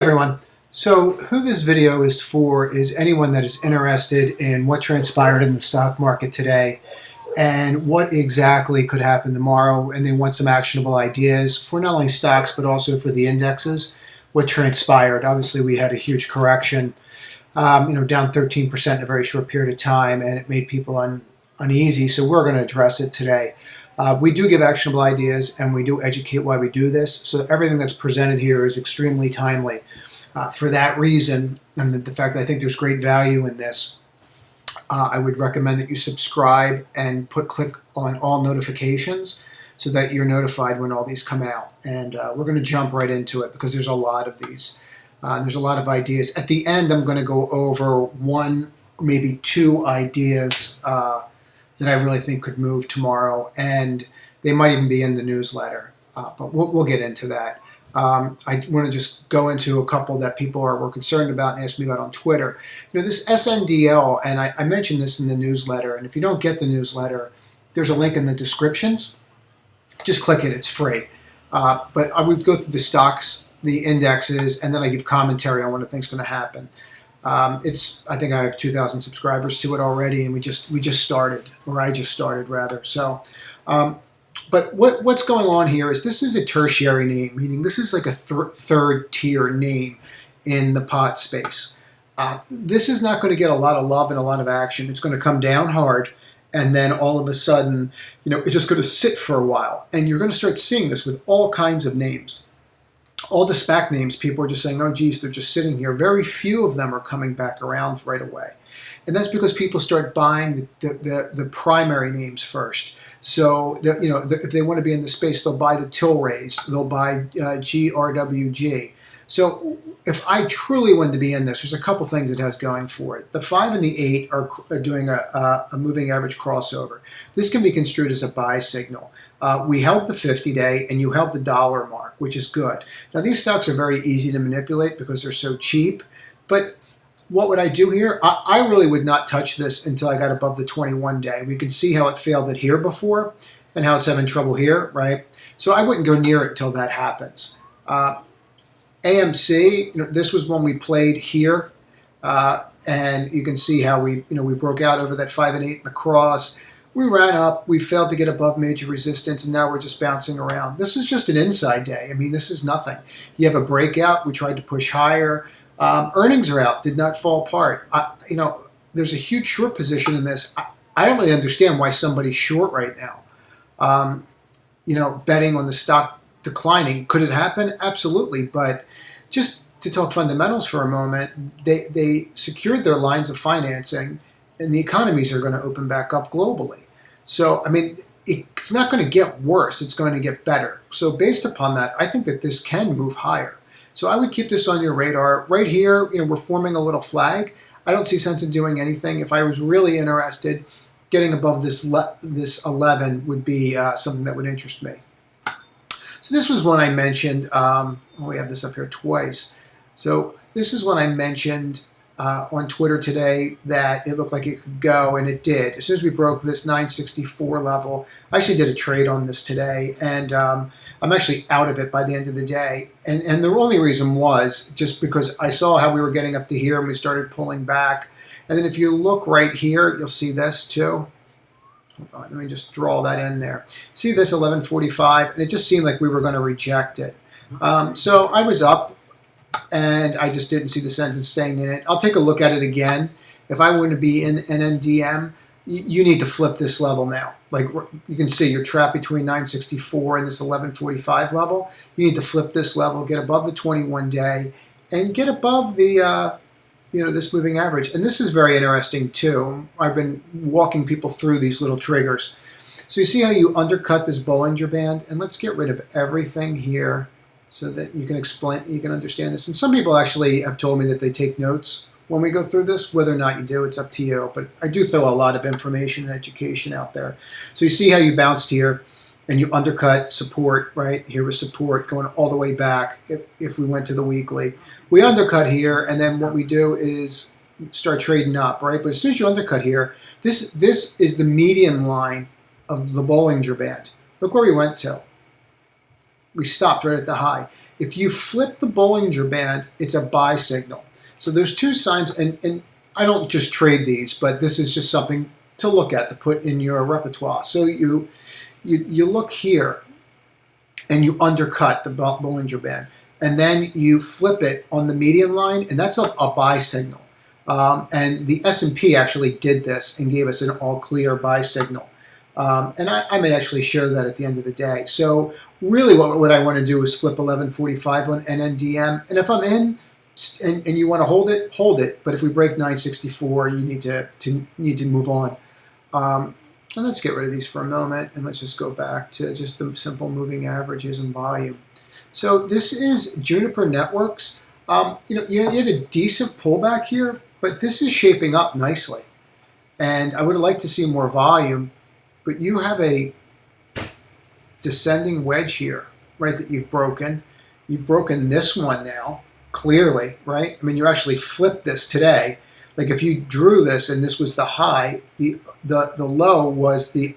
Everyone. So who this video is for is anyone that is interested in what transpired in the stock market today and what exactly could happen tomorrow, and they want some actionable ideas for not only stocks but also for the indexes. What transpired? Obviously, we had a huge correction, down 13% in a very short period of time, and it made people uneasy. So we're going to address it today. We do give actionable ideas, and we do educate why we do this. So everything that's presented here is extremely timely. For that reason, and the fact that I think there's great value in this, I would recommend that you subscribe and click on all notifications so that you're notified when all these come out. And we're going to jump right into it because there's a lot of these. There's a lot of ideas. At the end, I'm going to go over one, maybe two ideas that I really think could move tomorrow, and they might even be in the newsletter, but we'll get into that. I want to just go into a couple that people were concerned about and asked me about on Twitter. This SNDL, and I mentioned this in the newsletter, and if you don't get the newsletter, there's a link in the descriptions. Just click it, it's free. But I would go through the stocks, the indexes, and then I give commentary on what I think is going to happen. I think I have 2,000 subscribers to it already, and we just started, or I just started rather. So, but what's going on here is this is a tertiary name, meaning this is like a third tier name in the pot space. This is not going to get a lot of love and a lot of action. It's going to come down hard, and then all of a sudden, it's just going to sit for a while, and you're going to start seeing this with all kinds of names. All the SPAC names, people are just saying, oh, geez, they're just sitting here. Very few of them are coming back around right away. And that's because people start buying the primary names first. So, if they want to be in the space, they'll buy the Tilrays. They'll buy GRWG. So if I truly want to be in this, there's a couple things it has going for it. The 5 and the 8 are doing a moving average crossover. This can be construed as a buy signal. We held the 50-day, and you held the dollar mark, which is good. Now, these stocks are very easy to manipulate because they're so cheap. But what would I do here? I really would not touch this until I got above the 21-day. We can see how it failed it here before and how it's having trouble here, right? So I wouldn't go near it until that happens. AMC, this was when we played here. And you can see how we broke out over that 5 and 8 in the cross. We ran up, we failed to get above major resistance, and now we're just bouncing around. This is just an inside day. I mean, this is nothing. You have a breakout. We tried to push higher. Earnings are out, did not fall apart. There's a huge short position in this. I don't really understand why somebody's short right now. Betting on the stock declining. Could it happen? Absolutely. But just to talk fundamentals for a moment, they secured their lines of financing, and the economies are going to open back up globally. So, I mean, it's not going to get worse. It's going to get better. So based upon that, I think that this can move higher. So I would keep this on your radar. Right here, we're forming a little flag. I don't see sense in doing anything. If I was really interested, getting above this 11 would be something that would interest me. So this was one I mentioned. We have this up here twice. So this is one I mentioned on Twitter today that it looked like it could go, and it did. As soon as we broke this 964 level, I actually did a trade on this today, and I'm actually out of it by the end of the day. And the only reason was just because I saw how we were getting up to here, and we started pulling back. And then if you look right here, you'll see this too. Hold on, let me just draw that in there. See this 1145, and it just seemed like we were going to reject it. So I was up, and I just didn't see the sense in staying in it. I'll take a look at it again. If I want to be in NNDM, you need to flip this level now. Like you can see, you're trapped between 964 and this 1145 level. You need to flip this level, get above the 21-day, and get above the this moving average. And this is very interesting too. I've been walking people through these little triggers. So you see how you undercut this Bollinger Band, and let's get rid of everything here, so that you can understand this. And some people actually have told me that they take notes when we go through this. Whether or not you do, it's up to you. But I do throw a lot of information and education out there. So you see how you bounced here, and you undercut support, right? Here was support going all the way back if we went to the weekly. We undercut here, and then what we do is start trading up, right? But as soon as you undercut here, this is the median line of the Bollinger Band. Look where we went to. we stopped right at the high. If you flip the Bollinger Band, it's a buy signal. So there's two signs, and I don't just trade these, but this is just something to look at, to put in your repertoire. So you look here, and you undercut the Bollinger Band, and then you flip it on the median line, and that's a buy signal. And the S&P actually did this and gave us an all-clear buy signal. And I may actually show that at the end of the day. So really what I want to do is flip 1145 on NNDM. And if I'm in and you want to hold it. But if we break 964, you need to move on. And let's get rid of these for a moment, and let's just go back to just the simple moving averages and volume. So this is Juniper Networks. You had a decent pullback here, but this is shaping up nicely. And I would like to see more volume, but you have a descending wedge here, right, that you've broken. You've broken this one now, clearly, right? I mean, you actually flipped this today. Like if you drew this and this was the high, the low was the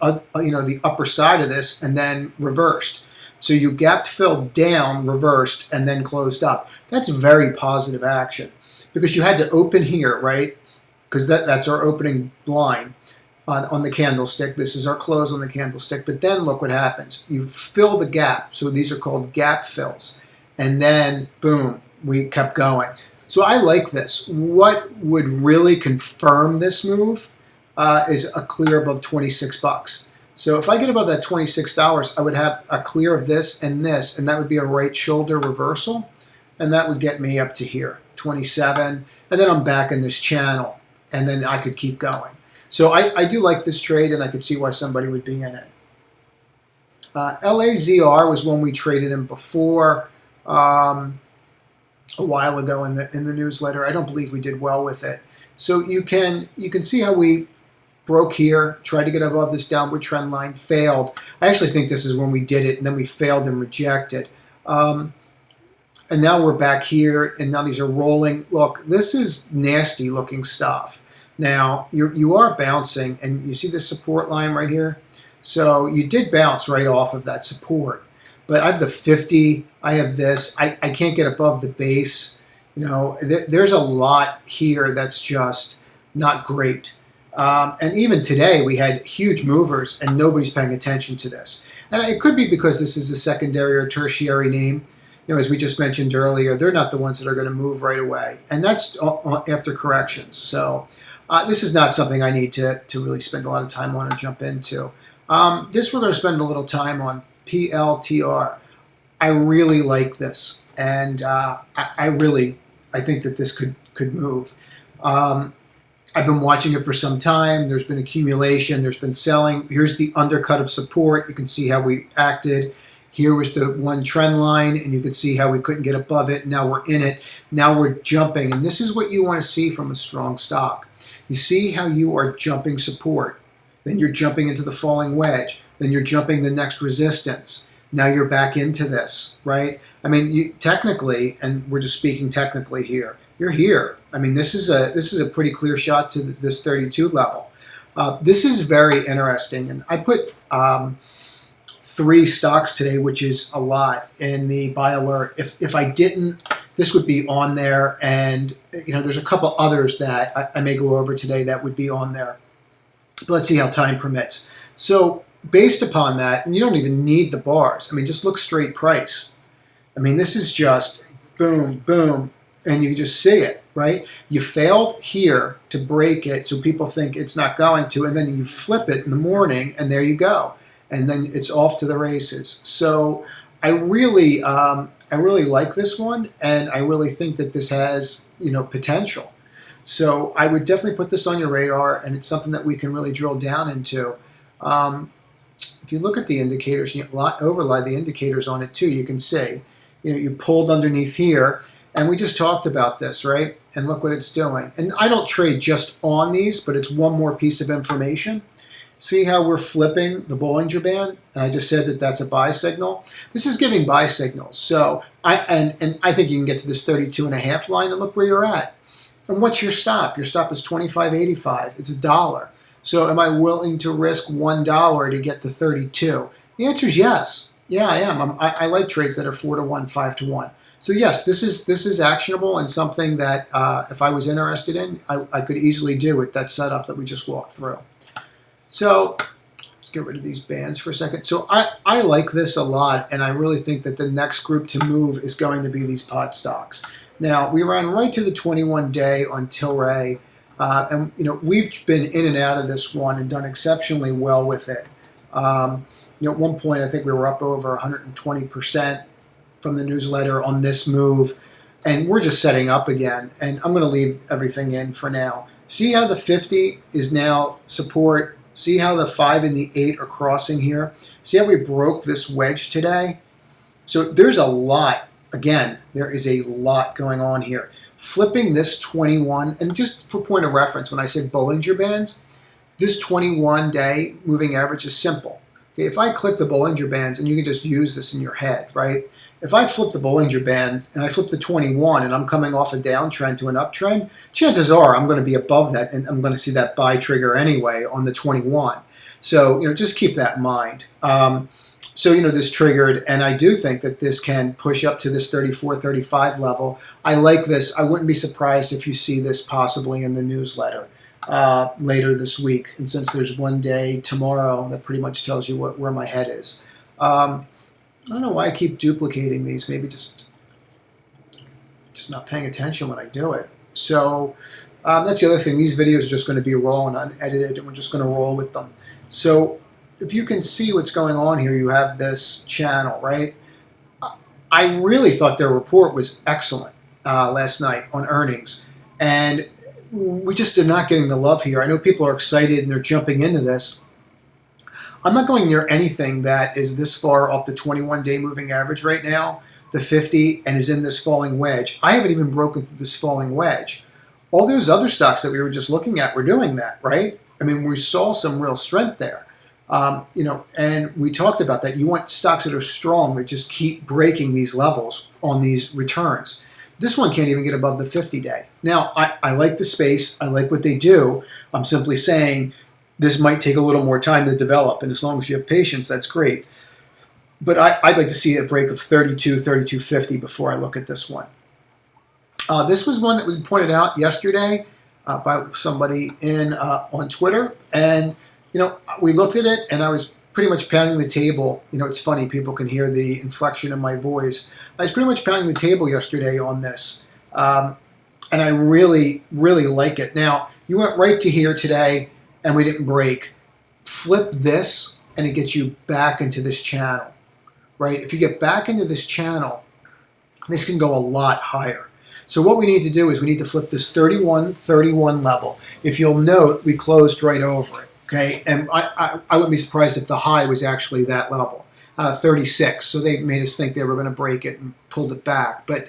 upper side of this and then reversed. So you gapped filled down, reversed, and then closed up. That's very positive action because you had to open here, right? Because that's our opening line on the candlestick. This is our close on the candlestick. But then look what happens. You fill the gap. So these are called gap fills. And then, boom, we kept going. So I like this. What would really confirm this move is a clear above 26 bucks. So if I get above that $26, I would have a clear of this, and that would be a right shoulder reversal, and that would get me up to here, 27, and then I'm back in this channel, and then I could keep going. So I do like this trade, and I could see why somebody would be in it. LAZR was one we traded in before a while ago in the newsletter. I don't believe we did well with it. So you can see how we broke here, tried to get above this downward trend line, failed. I actually think this is when we did it, and then we failed and rejected. And now we're back here, and now these are rolling. Look, this is nasty looking stuff. Now, you are bouncing, and you see this support line right here? So you did bounce right off of that support. But I have the 50, I have this. I can't get above the base. There's a lot here that's just not great. And even today, we had huge movers, and nobody's paying attention to this. And it could be because this is a secondary or tertiary name. As we just mentioned earlier, they're not the ones that are going to move right away. And that's after corrections. So this is not something I need to really spend a lot of time on and jump into. This we're going to spend a little time on, PLTR. I really like this. And I think that this could move. I've been watching it for some time. There's been accumulation. There's been selling. Here's the undercut of support. You can see how we acted. Here was the one trend line, and you can see how we couldn't get above it. Now we're in it. Now we're jumping. And this is what you want to see from a strong stock. You see how you are jumping support. Then you're jumping into the falling wedge. Then you're jumping the next resistance. Now you're back into this, right? I mean, technically, and we're just speaking technically here, you're here. I mean, this is a pretty clear shot to this 32 level. This is very interesting, and I put 3 stocks today, which is a lot, in the buy alert. If I didn't, this would be on there, and there's a couple others that I may go over today that would be on there. But let's see how time permits. So based upon that, and you don't even need the bars. I mean, just look straight price. I mean, this is just boom, boom, and you just see it, right? You failed here to break it, so people think it's not going to, and then you flip it in the morning, and there you go. And then it's off to the races. So I really like this one, and I really think that this has potential. So I would definitely put this on your radar, and it's something that we can really drill down into. If you look at the indicators, and you overlay the indicators on it too, you can see, you pulled underneath here, and we just talked about this, right? And look what it's doing. And I don't trade just on these, but it's one more piece of information. See how we're flipping the Bollinger Band? And I just said that that's a buy signal. This is giving buy signals. So I think you can get to this 32.5 line, and look where you're at. And what's your stop? Your stop is $25.85. It's $1. So am I willing to risk $1 to get to 32? The answer is yes. Yeah, I am. I like trades that are 4 to 1, 5 to 1. So yes, this is actionable and something that if I was interested in, I could easily do with that setup that we just walked through. So let's get rid of these bands for a second. So I like this a lot, and I really think that the next group to move is going to be these pot stocks. Now, we ran right to the 21-day on Tilray, and we've been in and out of this one and done exceptionally well with it. At one point, I think we were up over 120% from the newsletter on this move, and we're just setting up again. And I'm going to leave everything in for now. See how the 50 is now support. See how the 5 and the 8 are crossing here. See how we broke this wedge today? So there's a lot. Again, there is a lot going on here. Flipping this 21, and just for point of reference, when I said Bollinger Bands, this 21-day moving average is simple. Okay, if I click the Bollinger Bands, and you can just use this in your head, right? If I flip the Bollinger Band and I flip the 21 and I'm coming off a downtrend to an uptrend, chances are I'm going to be above that and I'm going to see that buy trigger anyway on the 21. So, just keep that in mind. This triggered, and I do think that this can push up to this 34, 35 level. I like this. I wouldn't be surprised if you see this possibly in the newsletter later this week. And since there's one day tomorrow, that pretty much tells you where my head is. I don't know why I keep duplicating these. Maybe just not paying attention when I do it. So that's the other thing. These videos are just going to be raw and unedited, and we're just going to roll with them. So if you can see what's going on here, you have this channel, right? I really thought their report was excellent last night on earnings, and we just did not getting the love here. I know people are excited and they're jumping into this. I'm not going near anything that is this far off the 21-day moving average right now, the 50, and is in this falling wedge. I haven't even broken through this falling wedge. All those other stocks that we were just looking at were doing that, right? I mean, we saw some real strength there. And we talked about that. You want stocks that are strong, that just keep breaking these levels on these returns. This one can't even get above the 50-day. Now, I like the space. I like what they do. I'm simply saying this might take a little more time to develop, and as long as you have patience, that's great. But I'd like to see a break of 32, 32.50 before I look at this one. This was one that we pointed out yesterday by somebody on Twitter, and we looked at it, and I was pretty much pounding the table. It's funny, people can hear the inflection in my voice. I was pretty much pounding the table yesterday on this, and I really, really like it. Now, you went right to here today, and we didn't break. Flip this, and it gets you back into this channel, right? If you get back into this channel, this can go a lot higher. So what we need to do is we need to flip this 31 level. If you'll note, we closed right over it, okay? And I wouldn't be surprised if the high was actually that level, 36. So they made us think they were going to break it and pulled it back. But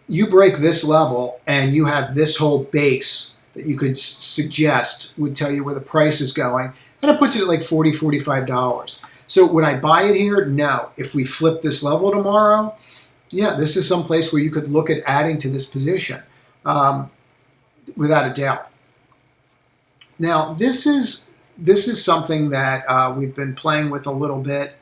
you break this level, and you have this whole base that you could suggest would tell you where the price is going, and it puts it at like $40, $45. So would I buy it here? No. If we flip this level tomorrow, yeah, this is some place where you could look at adding to this position, without a doubt. Now, this is something that we've been playing with a little bit.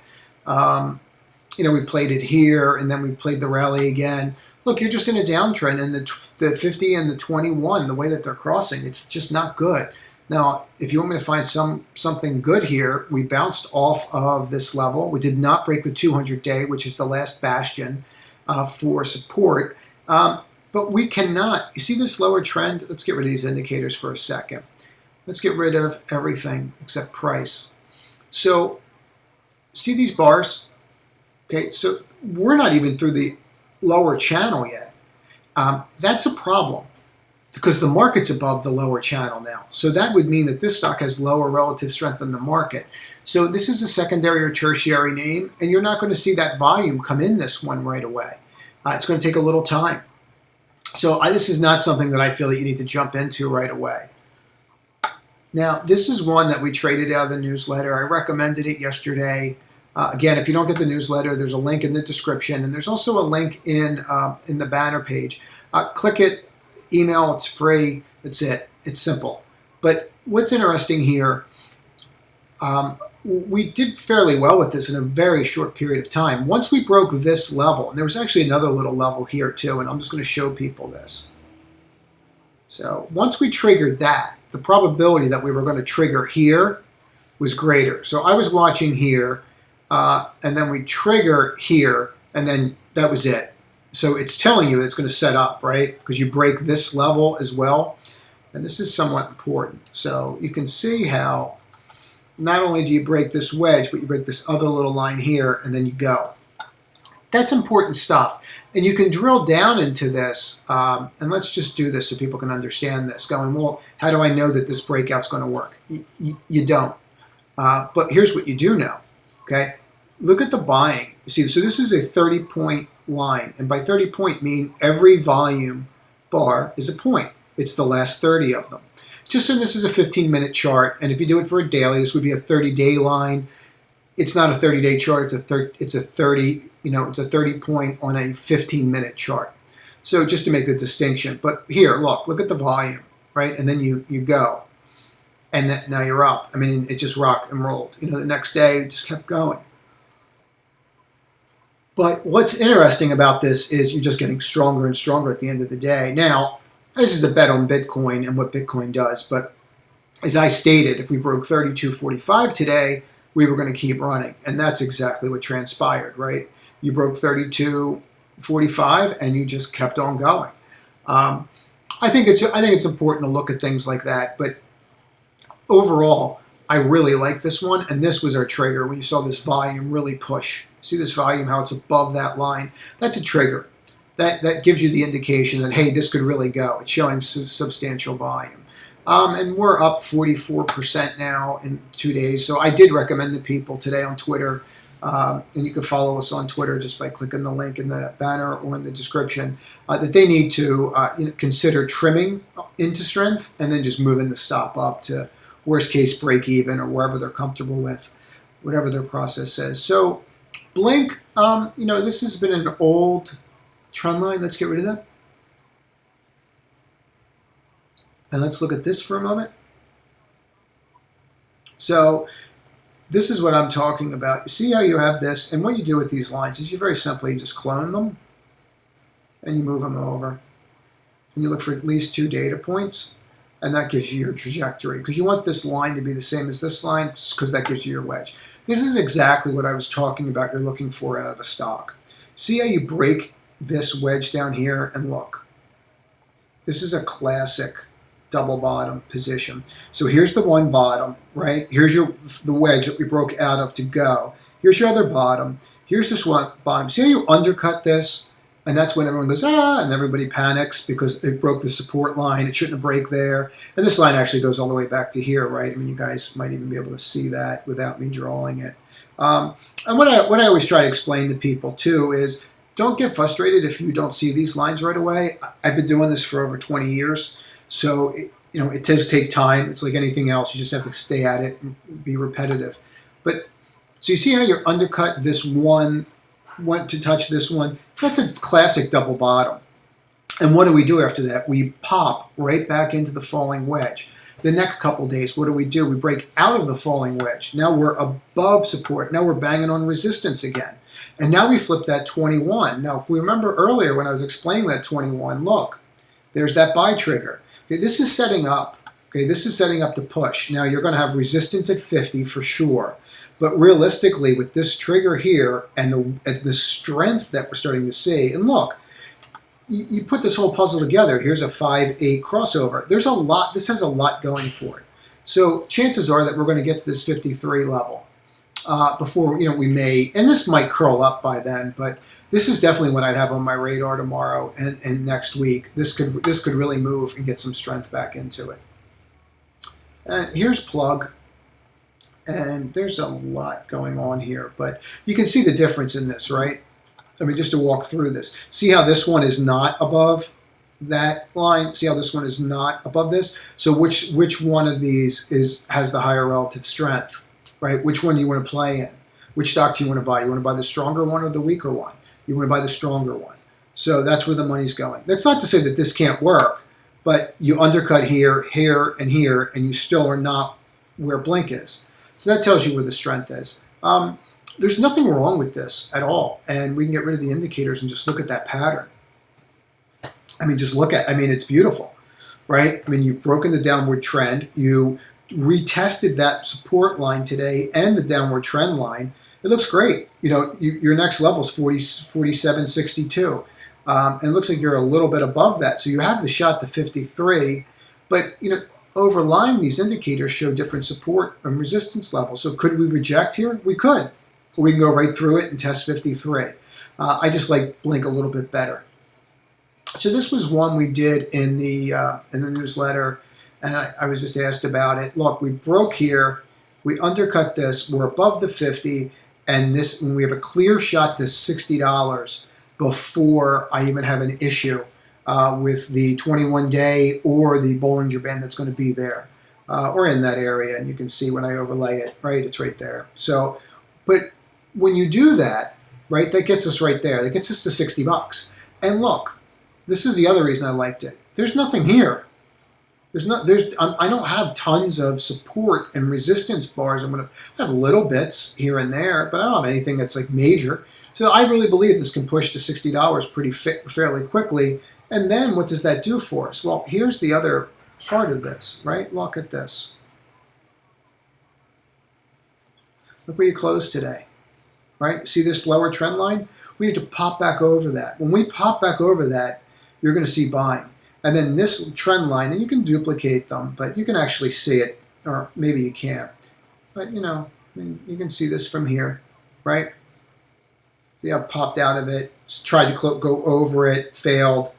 We played it here, and then we played the rally again. Look, you're just in a downtrend, and the 50 and the 21, the way that they're crossing, it's just not good. Now, if you want me to find something good here, we bounced off of this level. We did not break the 200-day, which is the last bastion for support. But we cannot. You see this lower trend? Let's get rid of these indicators for a second. Let's get rid of everything except price. So, see these bars? Okay, so we're not even through the lower channel yet. That's a problem because the market's above the lower channel now. So that would mean that this stock has lower relative strength than the market. So this is a secondary or tertiary name, and you're not going to see that volume come in this one right away. It's going to take a little time. So this is not something that I feel that you need to jump into right away. Now, this is one that we traded out of the newsletter. I recommended it yesterday. Again, if you don't get the newsletter, there's a link in the description, and there's also a link in the banner page. Click it, email, it's free, that's it. It's simple. But what's interesting here, we did fairly well with this in a very short period of time. Once we broke this level, and there was actually another little level here too, and I'm just going to show people this. So once we triggered that, the probability that we were going to trigger here was greater. So I was watching here, and then we trigger here, and then that was it. So it's telling you it's going to set up, right? Because you break this level as well. And this is somewhat important. So you can see how not only do you break this wedge, but you break this other little line here, and then you go. That's important stuff. And you can drill down into this, and let's just do this so people can understand this. Going, well, how do I know that this breakout's going to work? You don't. But here's what you do know, okay? Look at the buying. You see, so this is a 30-point line. And by 30-point mean every volume bar is a point. It's the last 30 of them. Just so this is a 15-minute chart, and if you do it for a daily, this would be a 30-day line. It's not a 30-day chart. It's a 30 point on a 15-minute chart. So just to make the distinction. But here, look at the volume, right? And then you go, and then now you're up. I mean, it just rocked and rolled. You know, the next day it just kept going. But what's interesting about this is you're just getting stronger and stronger at the end of the day. Now, this is a bet on Bitcoin and what Bitcoin does, but as I stated, if we broke 32.45 today, we were going to keep running, and that's exactly what transpired, right? You broke 32.45 and you just kept on going. I think it's important to look at things like that, but overall, I really like this one, and this was our trigger when you saw this volume really push. See this volume, how it's above that line? That's a trigger. That gives you the indication that, hey, this could really go. It's showing substantial volume. And we're up 44% now in 2 days. So I did recommend to people today on Twitter, and you can follow us on Twitter just by clicking the link in the banner or in the description, that they need to consider trimming into strength and then just moving the stop up to worst case break even or wherever they're comfortable with, whatever their process says. So Blink, this has been an old trend line. Let's get rid of that. And let's look at this for a moment. So this is what I'm talking about. You see how you have this, and what you do with these lines is you very simply just clone them and you move them over. And you look for at least 2 data points, and that gives you your trajectory, because you want this line to be the same as this line, just because that gives you your wedge. This is exactly what I was talking about you're looking for out of a stock. See how you break this wedge down here, and look. This is a classic double bottom position. So here's the one bottom, right? Here's the wedge that we broke out of to go. Here's your other bottom. Here's this one bottom. See how you undercut this? And that's when everyone goes, and everybody panics because it broke the support line. It shouldn't break there. And this line actually goes all the way back to here, right? I mean, you guys might even be able to see that without me drawing it. And what I always try to explain to people too is, don't get frustrated if you don't see these lines right away. I've been doing this for over 20 years. So, it does take time. It's like anything else. You just have to stay at it and be repetitive. But, so you see how you undercut this one, went to touch this one. So that's a classic double bottom. And what do we do after that? We pop right back into the falling wedge. The next couple days, what do? We break out of the falling wedge. Now we're above support. Now we're banging on resistance again. And now we flip that 21. Now, if we remember earlier when I was explaining that 21, look, there's that buy trigger. Okay, this is setting up. Okay, this is setting up to push. Now, you're going to have resistance at 50 for sure. But realistically, with this trigger here and the strength that we're starting to see, and look, you put this whole puzzle together. Here's a 5-8 crossover. There's a lot. This has a lot going for it. So chances are that we're going to get to this 53 level before we may, and this might curl up by then. But this is definitely what I'd have on my radar tomorrow and next week. This could really move and get some strength back into it. And here's plug. And there's a lot going on here, but you can see the difference in this, right? I mean, just to walk through this. See how this one is not above that line? See how this one is not above this? So which one of these has the higher relative strength, right? Which one do you want to play in? Which stock do you want to buy? You want to buy the stronger one or the weaker one? You want to buy the stronger one. So that's where the money's going. That's not to say that this can't work, but you undercut here, here, and here, and you still are not where Blink is. So that tells you where the strength is. There's nothing wrong with this at all. And we can get rid of the indicators and just look at that pattern. I mean, just look at, I mean, it's beautiful, right? I mean, you've broken the downward trend. You retested that support line today and the downward trend line. It looks great. You know, your next level is 47.62. And it looks like you're a little bit above that. So you have the shot to 53. But, you know, overlying these indicators show different support and resistance levels. So could we reject here? We could. We can go right through it and test 53. I just like Blink a little bit better. So this was one we did in the newsletter, and I was just asked about it. Look, we broke here, we undercut this, we're above the 50, and we have a clear shot to $60 before I even have an issue with the 21-day or the Bollinger Band that's going to be there or in that area. And you can see when I overlay it, right, it's right there. So, but when you do that, right, that gets us right there. That gets us to $60. And look, this is the other reason I liked it. There's nothing here. I don't have tons of support and resistance bars. I'm going to have little bits here and there, but I don't have anything that's like major. So I really believe this can push to $60 fairly quickly. And then what does that do for us? Well, here's the other part of this, right? Look at this. Look where you closed today, right? See this lower trend line? We need to pop back over that. When we pop back over that, you're going to see buying. And then this trend line, and you can duplicate them, but you can actually see it, or maybe you can't. But, you know, I mean, you can see this from here, right? See how it popped out of it, tried to go over it, failed,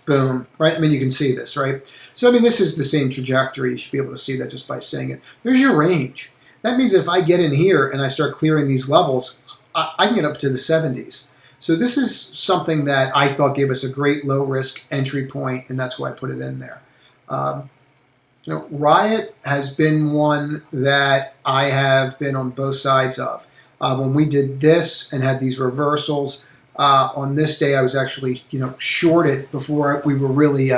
boom, right? I mean, you can see this, right? So, I mean, this is the same trajectory. You should be able to see that just by saying it. There's your range. That means if I get in here and I start clearing these levels, I can get up to the 70s. So this is something that I thought gave us a great low-risk entry point, and that's why I put it in there. You know, Riot has been one that I have been on both sides of. When we did this and had these reversals, on this day I was actually, you know, shorted before we were really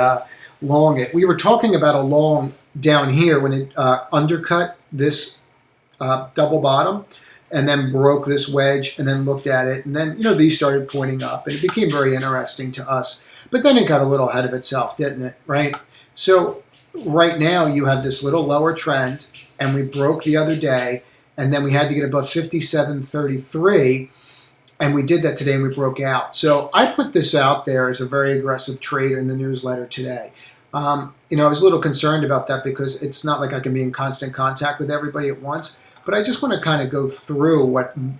long it. We were talking about a long down here when it undercut this double bottom, and then broke this wedge, and then looked at it, and then, you know, these started pointing up, and it became very interesting to us. But then it got a little ahead of itself, didn't it, right? So right now you have this little lower trend, and we broke the other day, and then we had to get above 57.33, and we did that today, and we broke out. So I put this out there as a very aggressive trade in the newsletter today. You know, I was a little concerned about that because it's not like I can be in constant contact with everybody at once. But I just want to kind of go through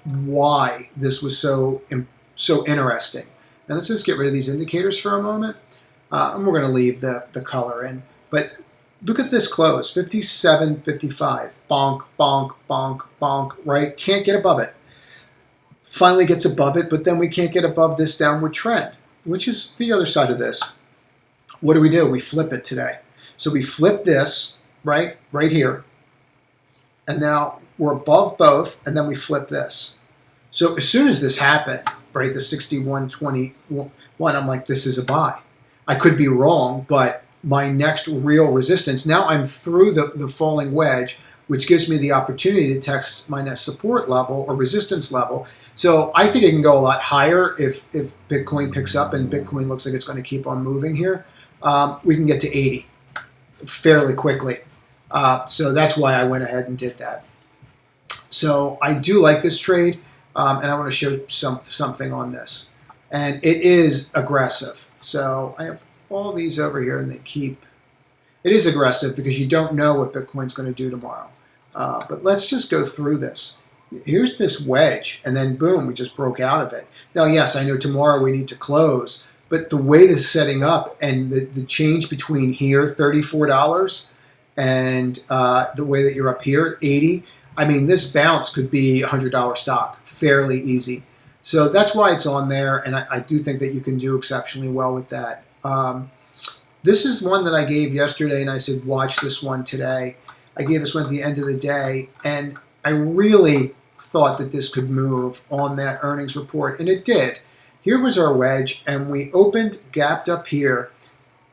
why this was so interesting. And let's just get rid of these indicators for a moment. And we're going to leave the color in. But look at this close, 57.55. Bonk, bonk, bonk, bonk, right? Can't get above it. Finally gets above it, but then we can't get above this downward trend, which is the other side of this. What do? We flip it today. So we flip this, right here. And now we're above both, and then we flip this. So as soon as this happened, right, the 61.21, I'm like, this is a buy. I could be wrong, but my next real resistance, now I'm through the falling wedge, which gives me the opportunity to test my next support level or resistance level. So I think it can go a lot higher if Bitcoin picks up, and Bitcoin looks like it's going to keep on moving here. We can get to 80 fairly quickly. So that's why I went ahead and did that. So I do like this trade, and I want to show something on this. And it is aggressive. So I have all these over here, and it is aggressive because you don't know what Bitcoin's going to do tomorrow. But let's just go through this. Here's this wedge, and then boom, we just broke out of it. Now, yes, I know tomorrow we need to close, but the way this is setting up and the change between here, $34, and the way that you're up here, 80, I mean, this bounce could be a $100 stock, fairly easy. So that's why it's on there, and I do think that you can do exceptionally well with that. This is one that I gave yesterday, and I said, watch this one today. I gave this one at the end of the day, and I really thought that this could move on that earnings report, and it did. Here was our wedge, and we opened, gapped up here,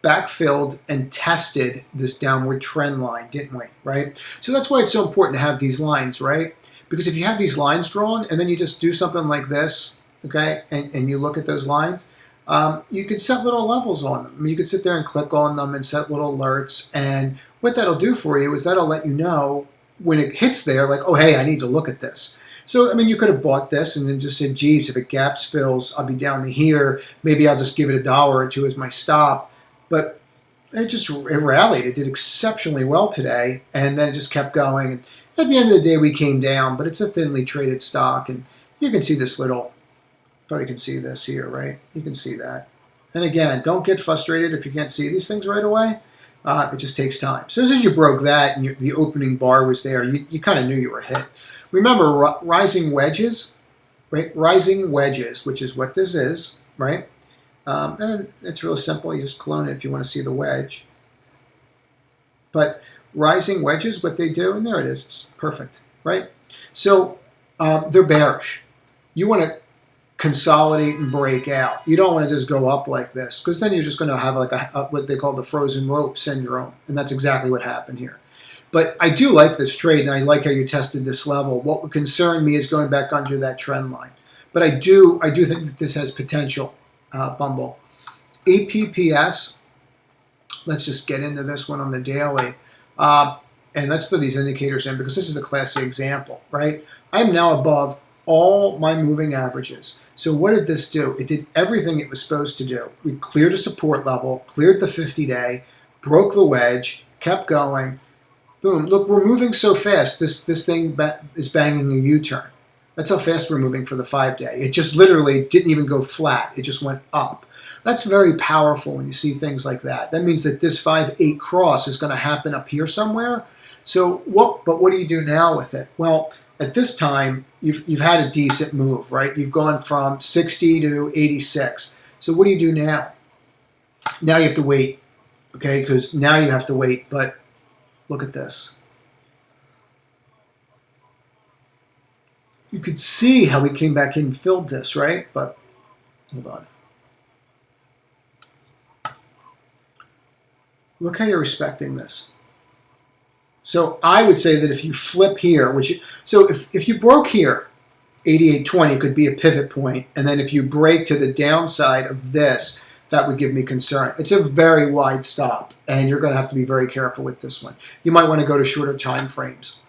backfilled and tested this downward trend line, didn't we, right? So that's why it's so important to have these lines, right? Because if you have these lines drawn and then you just do something like this, okay, and you look at those lines, you could set little levels on them. I mean, you could sit there and click on them and set little alerts, and what that'll do for you is that'll let you know when it hits there, like, oh, hey, I need to look at this. So, I mean, you could have bought this and then just said, geez, if it gaps fills, I'll be down to here. Maybe I'll just give it $1 or $2 as my stop. But it rallied. It did exceptionally well today, and then it just kept going. And at the end of the day, we came down, but it's a thinly traded stock, and you can see this little, probably can see this here, right? You can see that. And again, don't get frustrated if you can't see these things right away. It just takes time. So as soon as you broke that and the opening bar was there, you kind of knew you were hit. Remember, rising wedges, right? Rising wedges, which is what this is, right? And it's real simple. You just clone it if you want to see the wedge. But rising wedges, what they do, and there it is. It's perfect, right? So they're bearish. You want to consolidate and break out. You don't want to just go up like this, because then you're just going to have like what they call the frozen rope syndrome, and that's exactly what happened here. But I do like this trade, and I like how you tested this level. What would concern me is going back under that trend line. But I do think that this has potential, Bumble. APPS, let's just get into this one on the daily. And let's throw these indicators in, because this is a classic example, right? I'm now above all my moving averages. So what did this do? It did everything it was supposed to do. We cleared a support level, cleared the 50-day, broke the wedge, kept going. Boom. Look, we're moving so fast. This thing is banging a U-turn. That's how fast we're moving for the 5-day. It just literally didn't even go flat. It just went up. That's very powerful when you see things like that. That means that this 5-8 cross is going to happen up here somewhere. So what do you do now with it? Well, at this time, you've had a decent move, right? You've gone from 60 to 86. So what do you do now? Now you have to wait, okay? Because now you have to wait, but look at this. You could see how we came back in and filled this, right? But hold on. Look how you're respecting this. So I would say that if you flip here, if you broke here, 88.20 could be a pivot point, and then if you break to the downside of this, that would give me concern. It's a very wide stop, and you're going to have to be very careful with this one. You might want to go to shorter time frames.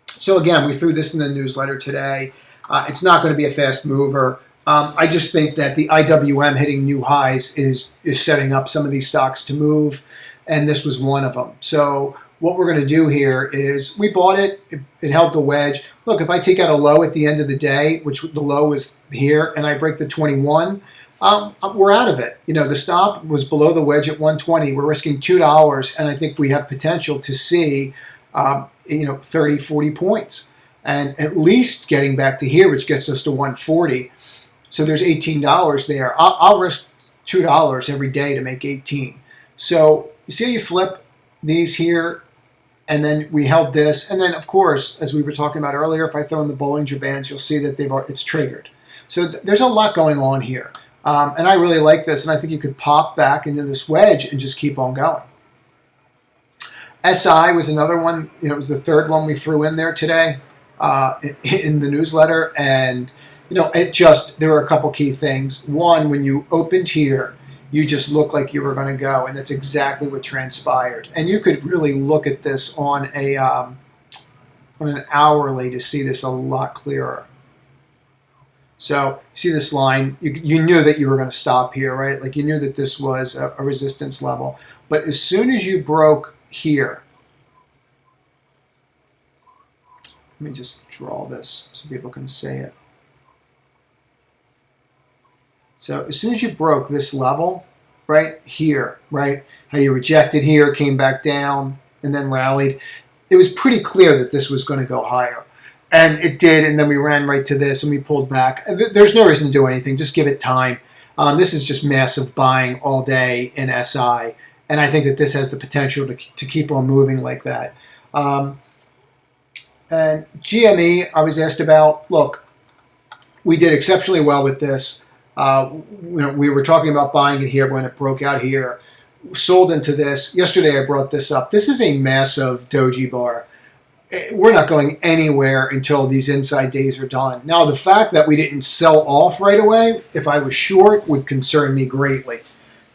So again, we threw this in the newsletter today. It's not going to be a fast mover. I just think that the IWM hitting new highs is setting up some of these stocks to move, and this was one of them. So what we're going to do here is we bought it. It held the wedge. Look, if I take out a low at the end of the day, which the low is here, and I break the 21, we're out of it. You know, the stop was below the wedge at 120. We're risking $2, and I think we have potential to see 30, 40 points, and at least getting back to here, which gets us to 140. So there's $18 there. I'll risk $2 every day to make 18. So you see how you flip these here, and then we held this, and then of course, as we were talking about earlier, if I throw in the Bollinger Bands, you'll see that it's triggered. So there's a lot going on here, and I really like this, and I think you could pop back into this wedge and just keep on going. SI was another one. It was the third one we threw in there today in the newsletter, and there were a couple key things. One, when you opened here, you just looked like you were going to go, and that's exactly what transpired. And you could really look at this on an hourly to see this a lot clearer. So see this line, you knew that you were going to stop here, right? Like you knew that this was a resistance level. But as soon as you broke here, let me just draw this so people can see it. So as soon as you broke this level, right here, right, how you rejected here, came back down, and then rallied, it was pretty clear that this was going to go higher. And it did, and then we ran right to this, and we pulled back. There's no reason to do anything. Just give it time. This is just massive buying all day in SI, and I think that this has the potential to keep on moving like that. And GME, I was asked about. Look, we did exceptionally well with this. We were talking about buying it here when it broke out here. sold into this. Yesterday I brought this up. This is a massive doji bar. We're not going anywhere until these inside days are done. Now, the fact that we didn't sell off right away, if I was short, would concern me greatly.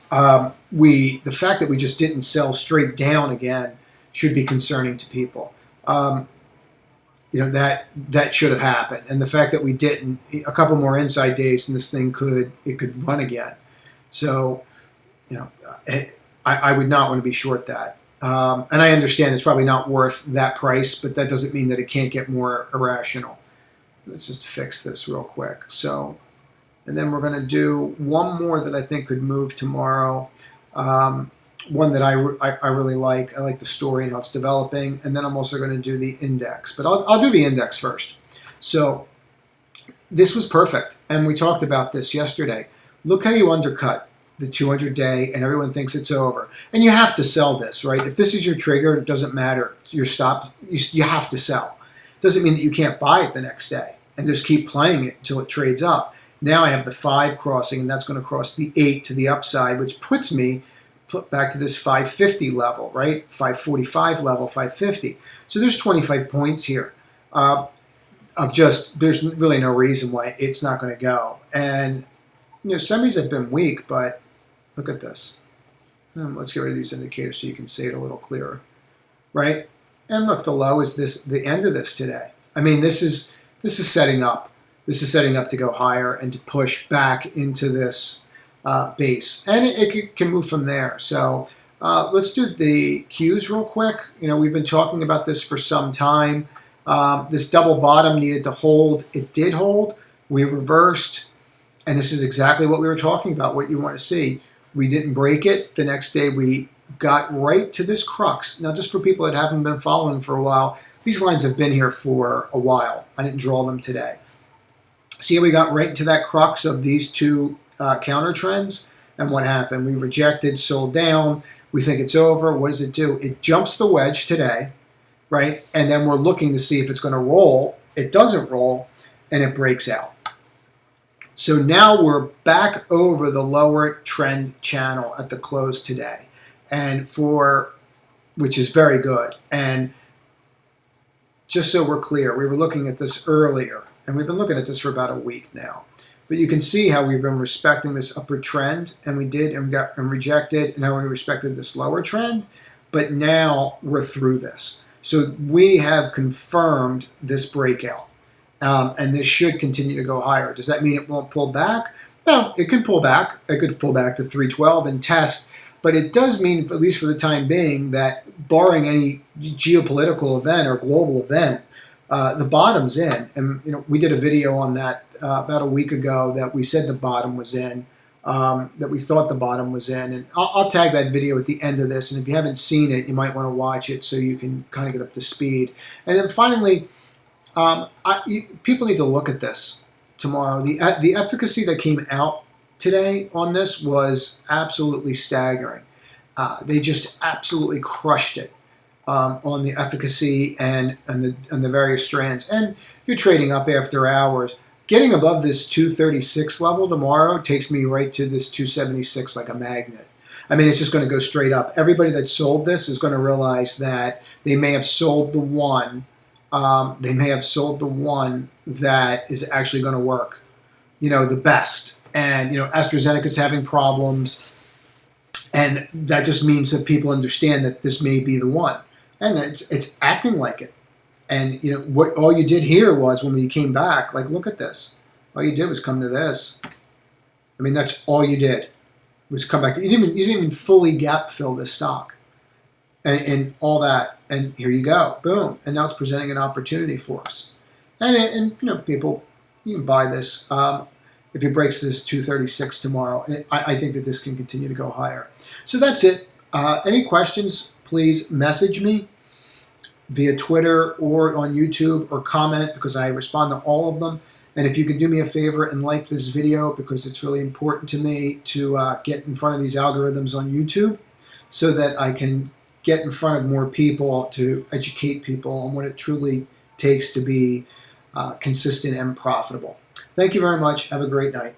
The fact that we just didn't sell straight down again should be concerning to people. That should have happened, and the fact that we didn't, a couple more inside days, and this thing could run again. So, I would not want to be short that. And I understand it's probably not worth that price, but that doesn't mean that it can't get more irrational. Let's just fix this real quick. So, and then we're going to do one more that I think could move tomorrow. One that I really like. I like the story and how it's developing. And then I'm also going to do the index. But I'll do the index first. So this was perfect. And we talked about this yesterday. Look how you undercut the 200-day, and everyone thinks it's over. And you have to sell this, right? If this is your trigger, it doesn't matter. You're stopped. You have to sell. Doesn't mean that you can't buy it the next day and just keep playing it until it trades up. Now I have the 5 crossing, and that's going to cross the 8 to the upside, which puts me back to this 550 level, right? 545 level, 550. So there's 25 points here there's really no reason why it's not going to go. And semis have been weak, but look at this. Let's get rid of these indicators so you can see it a little clearer, right? And look, the low is the end of this today. I mean, this is setting up. This is setting up to go higher and to push back into this base, and it can move from there. So let's do the Qs real quick. We've been talking about this for some time. This double bottom needed to hold. It did hold. We reversed. And this is exactly what we were talking about, what you want to see. We didn't break it. The next day we got right to this crux. Now, just for people that haven't been following for a while, these lines have been here for a while. I didn't draw them today. See how we got right to that crux of these two counter trends? And what happened? We rejected, sold down. We think it's over. What does it do? It jumps the wedge today, right? And then we're looking to see if it's going to roll. It doesn't roll, and it breaks out. So now we're back over the lower trend channel at the close today, which is very good. And just so we're clear, we were looking at this earlier, and we've been looking at this for about a week now. But you can see how we've been respecting this upward trend, and we did and rejected, and how we respected this lower trend. But now we're through this. So we have confirmed this breakout. And this should continue to go higher. Does that mean it won't pull back? No, it can pull back. It could pull back to 312 and test. But it does mean, at least for the time being, that barring any geopolitical event or global event, the bottom's in. And we did a video on that about a week ago that we said the bottom was in, that we thought the bottom was in. And I'll tag that video at the end of this. And if you haven't seen it, you might want to watch it so you can kind of get up to speed. And then finally, people need to look at this tomorrow. The efficacy that came out today on this was absolutely staggering. They just absolutely crushed it on the efficacy and the various strands. And you're trading up after hours. Getting above this 236 level tomorrow takes me right to this 276 like a magnet. I mean, it's just going to go straight up. Everybody that sold this is going to realize that they may have sold the one. They may have sold the one that is actually going to work, the best. And, AstraZeneca is having problems. And that just means that people understand that this may be the one. And it's acting like it. And, what all you did here was when we came back, like, look at this. All you did was come to this. I mean, that's all you did was come back. You didn't even fully gap fill this stock. And all that, and here you go, boom, and now it's presenting an opportunity for us. And people, you can buy this if it breaks this 236 tomorrow. I think that this can continue to go higher. So that's it. Any questions? Please message me via Twitter or on YouTube, or comment, because I respond to all of them. And if you could do me a favor and like this video, because it's really important to me to get in front of these algorithms on YouTube, so that I can get in front of more people, to educate people on what it truly takes to be consistent and profitable. Thank you very much. Have a great night.